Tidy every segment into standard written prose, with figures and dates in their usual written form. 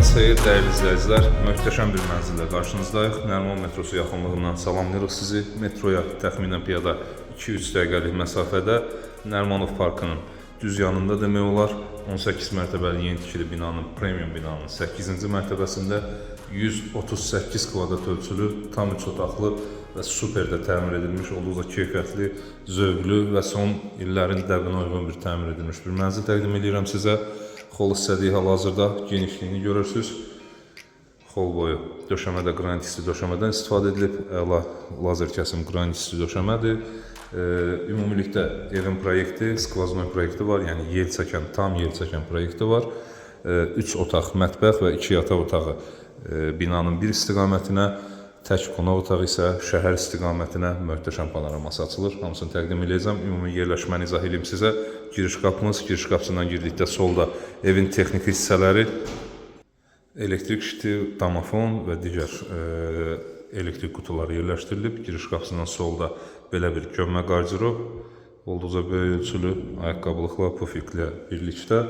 Sabahınız xeyir, dəyərli izləyicilər. Möhtəşəm bir mənzillə qarşınızdayıq. Nəriman metrosu yaxınlığından salamlayırıq sizi. Metroya təxminən piyada 2-3 dəqiqəlik məsafədə Nərimanov Parkının düz yanında demək olar. 18 mərtəbəli yeni tikili binanın, premium binanın 8-ci mərtəbəsində 138 kvadrat ölçülü, tam 3 otaqlı və superdə təmir edilmiş, olduqca keyfiyyətli, zövqlü və son illərin dəbinə uyğun bir təmir edilmiş bir mənzil təqdim edirəm sizə. Xol istədiyi hal-hazırda genişliyini görürsünüz. Xol boyu döşəmədə qranit isti döşəmədən istifadə edilib. Əla lazer kəsim qranit isti döşəmədir. Ümumilikdə evin proyekti, skvaznoy proyekti var. Yəni yel çəkən, tam yel çəkən proyekti var. 3 otaq mətbəx və 2 yataq otağı binanın bir istiqamətinə, tək qonaq otağı isə şəhər istiqamətinə möhtəşəm panoraması açılır. Hamısını təqdim edəcəm. Ümumi yerləşməni izah edeyim sizə. Giriş qapımız, giriş qapısından girdikdə solda evin texniki hissələri, elektrik şiti, domofon və digər elektrik qutuları yerləşdirilib. Giriş qapısından solda belə bir gömmə qardirob, olduqca böyük ölçülü ayaqqabılıqla, pufiklə birlikdə.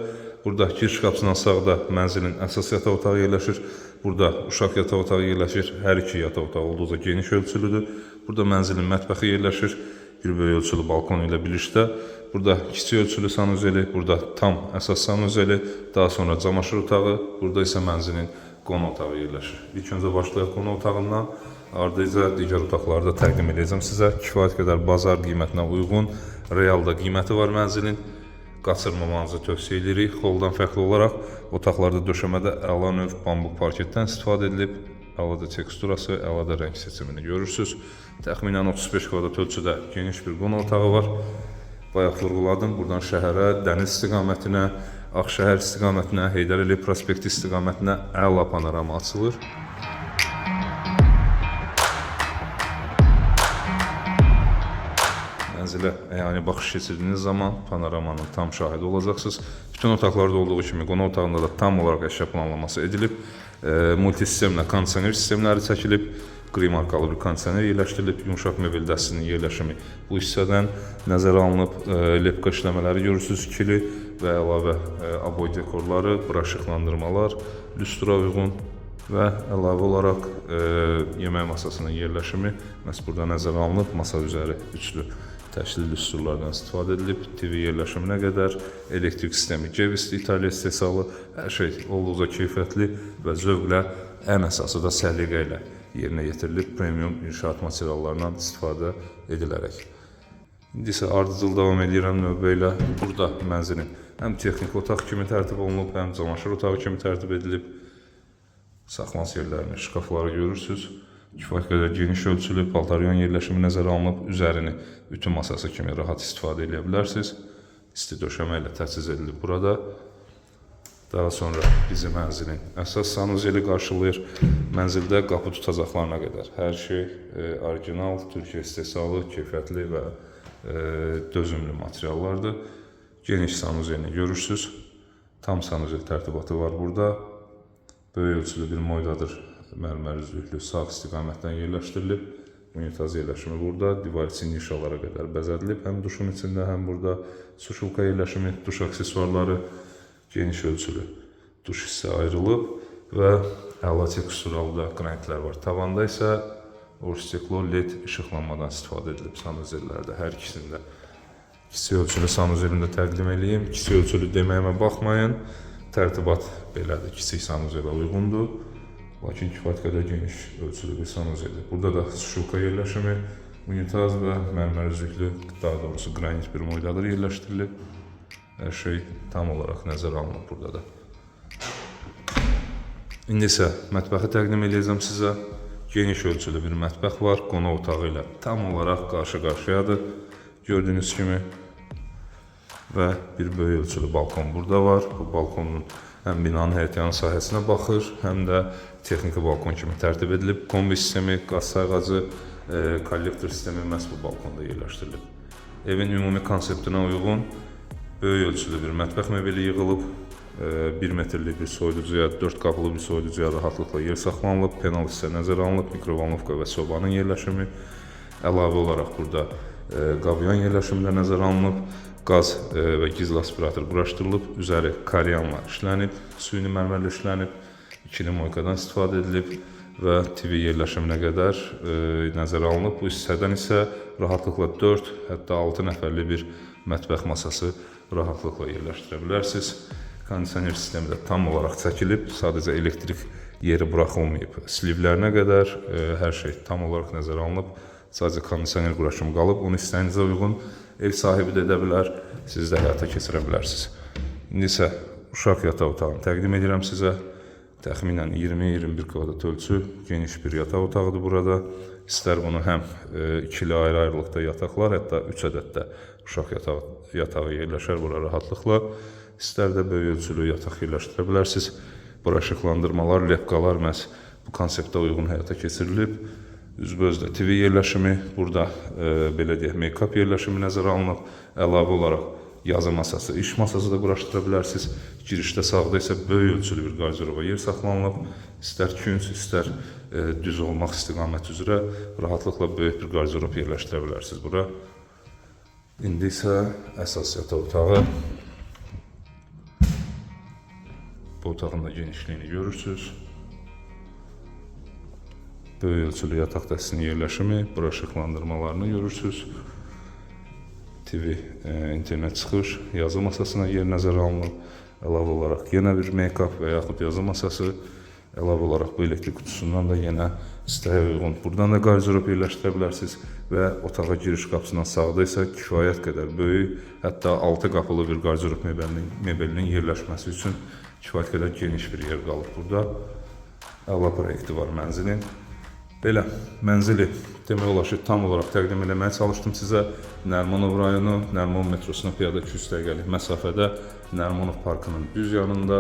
Burada giriş qapısından sağda mənzilin əsas yataq otağı yerləşir. Burada uşaq yataq otağı yerləşir. Hər iki yataq otağı olduqca geniş ölçülüdür. Burada mənzilin mətbəxi yerləşir. Bir böyük ölçülü balkon ilə birlikdə. Burada kiçik ölçülü sanuzeli, burada tam əsas sanuzeli, daha sonra camaşır otağı, burada isə mənzilin qonaq otağı yerləşir. İlk öncə başlayaq qonaq otağından, ardınca digər otaqları da təqdim edəcəm sizə. Kifayət qədər bazar qiymətinə uyğun, realda qiyməti var mənzilin. Qaçırmamanızı tövsiyə edirik. Xoldan fərqli olaraq otaqlarda döşəmədə əla növ bambuk parketdən istifadə edilib. Əlada teksturası, əlada rəng seçimini görürsünüz. Təxminən 35 kvadrat ölçüdə geniş bir qonaq otağı var. Bayaq vurğuladım, buradan şəhərə, dəniz istiqamətinə, Ağşəhər istiqamətinə, Heydər Əliyev prospekti istiqamətinə əla panorama açılır. Mənzilə əyani baxış keçirdiyiniz zaman panoramanın tam şahidi olacaqsınız. Bütün otaqlarda olduğu kimi qonaq otağında da tam olaraq əşya planlaması edilib. Multisistemlə kondisioner sistemləri çəkilib. Qri markalı bir kondisioner yerləşdirilib, yumşaq mebel dəstəsinin yerləşimi bu hissədən nəzərə alınıb, lepka işləmələri görürsünüz, ikili və əlavə aboy dekorları, bura işıqlandırmalar, lüstra uyğun və əlavə olaraq yemək masasının yerləşimi məhz burada nəzərə alınıb, masa üzəri üçlü təşkil lüstrlardan istifadə edilib, TV yerləşiminə qədər, elektrik sistemi, Gevisti, İtaliya istehsalı, hər şey olduqca keyfiyyətli və zövqlə, ən əsası da səliqə ilə yerinə yetirilib, premium inşaat materiallarından istifadə edilərək. İndi isə ardıcıl davam edirəm növbə ilə. Burada mənzilin həm texniki otaq kimi tərtib olunub, həm camaşır otağı kimi tərtib edilib. Saxlanış yerlərini, şkafları görürsünüz. Kifayət qədər geniş ölçülü, paltaryon yerləşimi nəzərə alınıb, üzərini ütü masası kimi rahat istifadə edə bilərsiniz. İsti döşəmə ilə təchiz edilib burada. Daha sonra bizi mənzilin əsas sanuzeli qarşılayır. Mənzildə qapı tutacaqlarına qədər hər şey orijinal, Türkiyə istehsalı, keyfiyyətli və dözümlü materiallardır. Geniş sanuzelini görürsünüz. Tam sanuzel tərtibatı var burada. Böyük ölçülü bir moydadır. Mərmər üzlüklü sağ istiqamətdən yerləşdirilib. Unitaz yerləşimi burada. Divar içi nişalara qədər bəzədilib. Həm duşun içində, həm burada suşulka yerləşimi, duş aksesuarları, geniş ölçülü duş hissə ayrılıb və əla teksturalı da qranitlər var. Tavanda isə orosteklo LED işıqlanmadan istifadə edilib sanuzellərdə, hər ikisində. Kiçik ölçülü sanuzelini də təqdim edeyim. Kiçik ölçülü deməyimə baxmayın. Tərtibat belədir, kiçik sanuzelə uyğundur. Lakin kifayət qədər geniş ölçülü bir sanuzeldir. Burada da suşulka yerləşimi, unitaz və mərmər üzüklü, daha doğrusu qranit bir moydadır yerləşdirilib. Hər şey tam olaraq nəzərə alınıb burada da. İndi isə mətbəxi təqdim edəcəm sizə. Geniş ölçülü bir mətbəx var, qonaq otağı ilə tam olaraq qarşı-qarşıyadır. Gördüyünüz kimi və bir böyük ölçülü balkon burada var. Bu balkonun həm binanın həyətyanı sahəsinə baxır, həm də texniki balkon kimi tərtib edilib. Kombi sistemi, qaz sayğacı, kollektor sistemi məhz bu balkonda yerləşdirilib. Evin ümumi konseptinə uyğun böyük ölçülü bir mətbəx mebeli yığılıb, 1 metrlik bir soyuducuya, 4 qapılı bir soyuducuya rahatlıqla yer saxlanılıb, penal hissə nəzərə alınıb, mikrovalnovka və sobanın yerləşimi. Əlavə olaraq burada qabyan yerləşimi də nəzərə alınıb, qaz və gizli aspirator quraşdırılıb, üzəri karyanla işlənib, süni mərmərlə işlənib, ikili moykadan istifadə edilib və TV yerləşiminə qədər nəzərə alınıb. Bu hissədən isə rahatlıqla 4, hətta 6 nəfərli bir mətbəx masası rahatlıqla yerləşdirə bilərsiniz. Kondisioner sistemi də tam olaraq çəkilib, sadəcə elektrik yeri buraxılmayıb. Slivlərinə qədər hər şey tam olaraq nəzərə alınıb. Sadəcə kondisioner quraşımı qalıb. Onu istəyinizə uyğun ev sahibi də edə bilər, siz də həyata keçirə bilərsiniz. İndi isə uşaq yataq otağını təqdim edirəm sizə. Təxminən 20-21 kvadrat ölçü geniş bir yataq otağıdır burada. İstər bunu həm ikili ayrı-ayrılıqda yataqlar, hətta 3 ədəd də uşaq yatağı yerləşər bura rahatlıqla. İstər də böyük ölçülü yataq yerləşdirə bilərsiniz. Bura işıqlandırmalar, lepkalar məhz bu konseptə uyğun həyata keçirilib. Üzbözdə TV yerləşimi, burada belə deyək, make-up yerləşimi nəzərə alınıb. Əlavə olaraq yazı masası, iş masası da quraşdıra bilərsiniz. Girişdə sağda isə böyük ölçülü bir qardiroba yer saxlanılıb. İstər künc, istər düz olmaq istiqaməti üzrə rahatlıqla böyük bir qardirob yerləşdirə bilərsiniz bura. İndi isə əsas yataq otağı. Bu otağın da genişliyini görürsünüz. Böyük ölçülü yataq dəstəsinin yerləşimi, bura işıqlandırmalarını görürsünüz. TV, internet çıxış, yazı masasına yer nəzərə alınıb. Əlavə olaraq yenə bir make-up və yaxud yazı masası. Əlavə olaraq bu elektrik qutusundan da yenə istəyə uyğun buradan da qardirob yerləşdirə bilərsiniz. Və otağa giriş qapısından sağda isə kifayət qədər böyük, hətta 6 qapılı bir qardirob mebelinin yerləşməsi üçün kifayət qədər geniş bir yer qalıb burada. Əla proyekti var mənzilin. Belə, mənzili demək olar ki, tam olaraq təqdim eləməyə çalışdım sizə. Nərimanov rayonu, Nərimanov metrosuna piyada 200 dəqiqəlik məsafədə, Nərimanov parkının düz yanında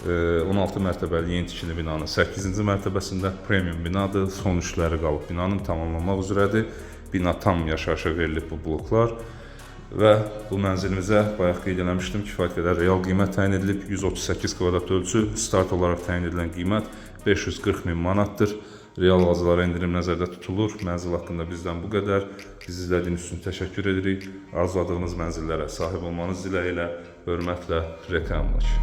16 mərtəbəli yeni tikili binanın 8-ci mərtəbəsində premium binadır. Son işləri qalıb binanın tamamlanmaq üzrədir. Bina tam yaşayışa verilib bu bloklar. Və bu mənzilimizə bayaq qeyd eləmişdim, kifayət qədər real qiymət təyin edilib. 138 kvadrat ölçü, start olaraq təyin edilən qiymət 540 min manatdır. Real bazılara endirim nəzərdə tutulur. Mənzil haqqında bizdən bu qədər. Bizi izlədiyiniz üçün təşəkkür edirik. Arzuladığınız mənzillərə sahib olmanız diləyilə, hörmətlə, reklamlaş.